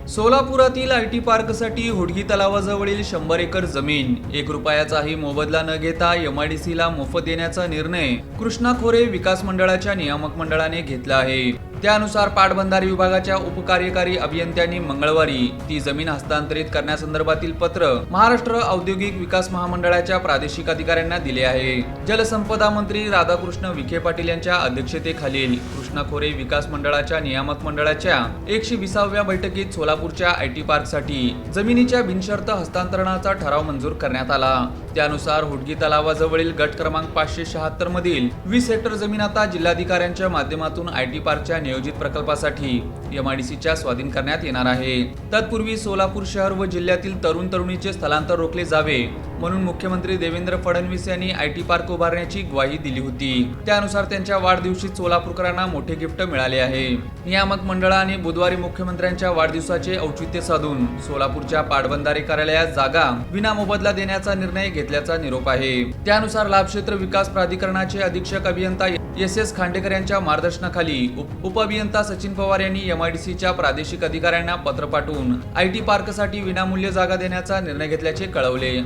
सोलापुरातील IT पार्कसाठी हुडगी तलावाजवळील 100 acre जमीन 1 रुपयाचाही मोबदला न घेता एमआयडीसीला मोफत देण्याचा निर्णय कृष्णा खोरे विकास मंडळाच्या नियामक मंडळाने घेतला आहे। त्यानुसार पाटबंधारे विभागाच्या उपकार्यकारी अभियंत्यांनी मंगळवारी ती जमीन हस्तांतरित करण्यासंदर्भातील पत्र महाराष्ट्र औद्योगिक विकास महामंडळाच्या प्रादेशिक अधिकाऱ्यांना दिले आहे। जलसंपदा मंत्री राधाकृष्ण विखे पाटील यांच्या अध्यक्षतेखालील कृष्णा खोरे विकास मंडळाच्या नियामक मंडळाच्या 120व्या बैठकीत सोलापूरच्या आयटी पार्कसाठी जमिनीच्या बिनशर्त हस्तांतरणाचा ठराव मंजूर करण्यात आला। त्यानुसार हुडगी तलावाजवळील गट क्रमांक 576 मधील 20 हेक्टर जमीन आता जिल्हाधिकाऱ्यांच्या माध्यमातून आयटी पार्कच्या नियोजित प्रकल्पासाठी एमआयडीसीच्या स्वाधीन करण्यात येणार आहे। तत्पूर्वी सोलापूर शहर व जिल्ह्यातील तरुण तरुणीचे स्थलांतर रोखले जावे म्हणून मुख्यमंत्री देवेंद्र फडणवीस यांनी आयटी पार्क उभारण्याची ग्वाही दिली होती। त्यानुसार त्यांच्या वाढदिवशी सोलापूरकरांना मोठे गिफ्ट मिळाले आहे। नियामक मंडळाने बुधवारी मुख्यमंत्र्यांच्या वाढदिवसाचे औचित्य साधून सोलापूरच्या पाटबंधारे कार्यालयात जागा विनामोबदला देण्याचा निर्णय घेतल्याचा निरोप आहे। त्यानुसार लाभक्षेत्र विकास प्राधिकरणाचे अधीक्षक अभियंता एस खांडेकर यांच्या मार्गदर्शनाखाली उपअभियंता सचिन पवार यांनी एमआयडीसीच्या प्रादेशिक अधिकाऱ्यांना पत्र पाठवून आयटी पार्कसाठी विनामूल्य जागा देण्याचा निर्णय घेतल्याचे कळवले।